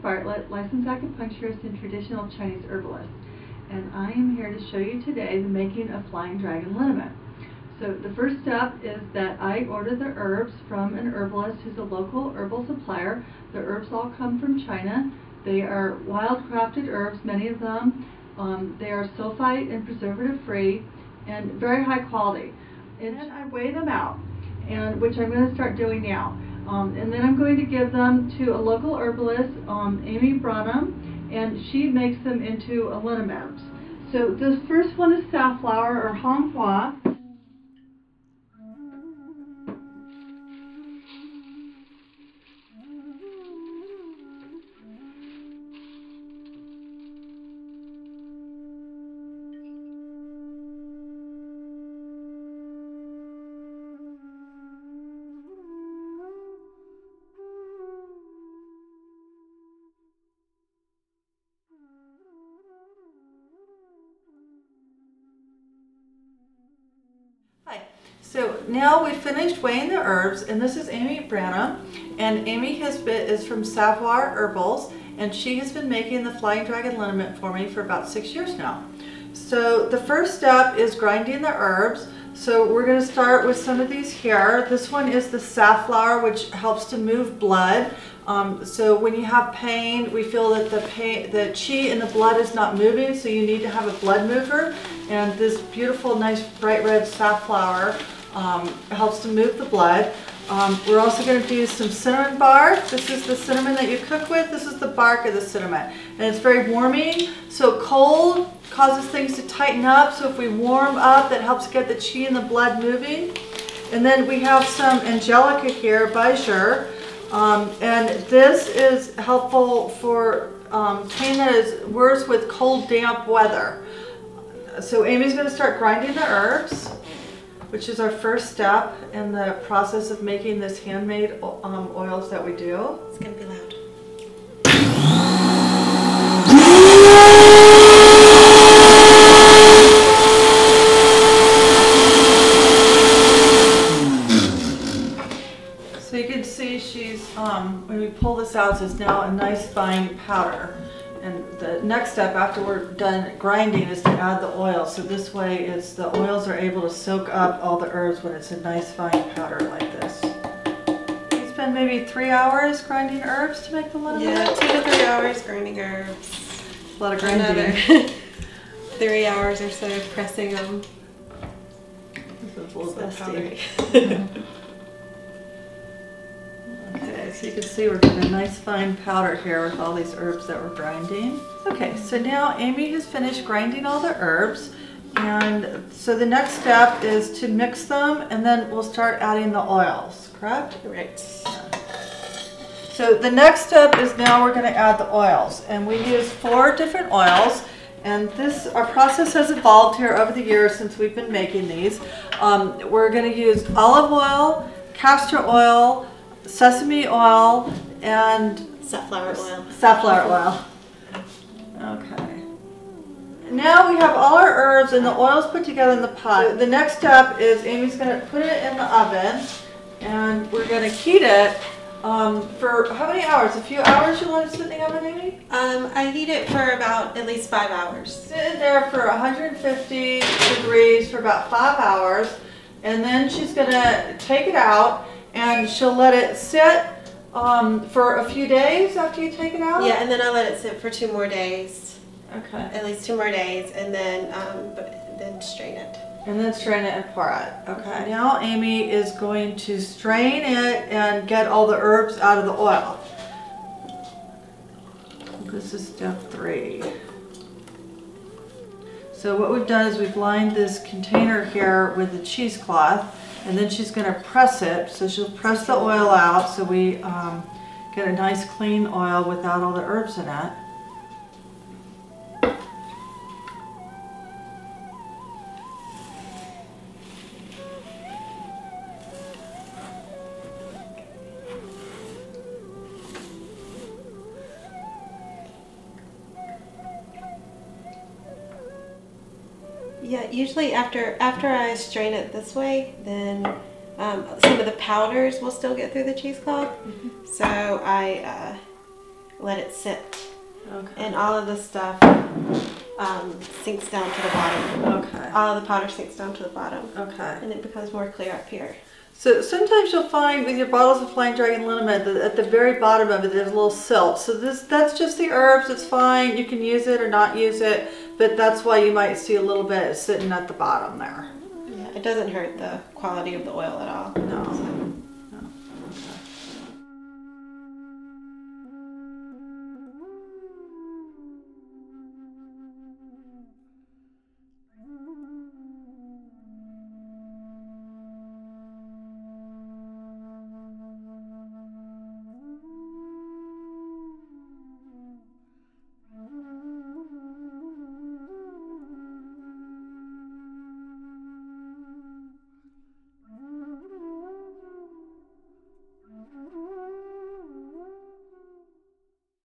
Bartlett, licensed acupuncturist and traditional Chinese herbalist, and I am here to show you today the making of Flying Dragon Liniment. So the first step is that I order the herbs from an herbalist who's a local herbal supplier. The herbs all come from China. They are wild-crafted herbs, many of them. They are sulfite and preservative-free and very high quality. And then I weigh them out, and which I'm going to start doing now. And then I'm going to give them to a local herbalist, Amy Branham, and she makes them into a liniment. So the first one is safflower or honghua. Hi. So now we've finished weighing the herbs, and this is Amy Branham, and Amy is from Savoir Herbals, and she has been making the Flying Dragon Liniment for me for about 6 years now. So the first step is grinding the herbs. So we're going to start with some of these here. This one is the safflower, which helps to move blood. So when you have pain, we feel that the qi in the blood is not moving, so you need to have a blood mover. And this beautiful, nice, bright red safflower helps to move the blood. We're also going to do some cinnamon bark. This is the cinnamon that you cook with. This is the bark of the cinnamon. And it's very warming. So cold causes things to tighten up. So if we warm up, that helps get the qi in the blood moving. And then we have some angelica here, Bajur. And this is helpful for pain that is worse with cold, damp weather. So Amy's going to start grinding the herbs, which is our first step in the process of making this handmade oils that we do. It's going to be loud. So you can see she's, when we pull this out, it's now a nice fine powder. And the next step after we're done grinding is to add the oil. So this way the oils are able to soak up all the herbs when it's a nice fine powder like this. You spend maybe 3 hours grinding herbs to make the liniment? Yeah, 2 to 3 hours grinding herbs. A lot of grinding. Another 3 hours or so pressing them. This is a little dusty. Okay, so you can see we're getting a nice fine powder here with all these herbs that we're grinding. Okay, so now Amy has finished grinding all the herbs, and so the next step is to mix them, and then we'll start adding the oils, correct? Right. So the next step is now we're going to add the oils, and we use 4 different oils. And our process has evolved here over the years since we've been making these. We're going to use olive oil, castor oil, sesame oil, and Safflower oil. Safflower oil. Okay. Now we have all our herbs and the oils put together in the pot. The next step is Amy's going to put it in the oven, and we're going to heat it for how many hours? A few hours you let it sit in the oven, Amy? I heat it for about at least 5 hours. Sit in there for 150 degrees for about 5 hours, and then she's going to take it out, and she'll let it sit for a few days after you take it out? Yeah, and then I let it sit for 2 more days. Okay. At least 2 more days, and then strain it. And then strain it and pour it. Okay. Now Amy is going to strain it and get all the herbs out of the oil. This is step 3. So what we've done is we've lined this container here with a cheesecloth, and then she's going to press it. So she'll press the oil out so we get a nice clean oil without all the herbs in it. Yeah, usually after I strain it this way, then some of the powders will still get through the cheesecloth. So let it sit. Okay. And all of the stuff sinks down to the bottom. Okay. All of the powder sinks down to the bottom. Okay. And it becomes more clear up here. So sometimes you'll find with your bottles of Flying Dragon Liniment that at the very bottom of it there's a little silt. So that's just the herbs. It's fine. You can use it or not use it, but that's why you might see a little bit sitting at the bottom there. Yeah, it doesn't hurt the quality of the oil at all. No. So.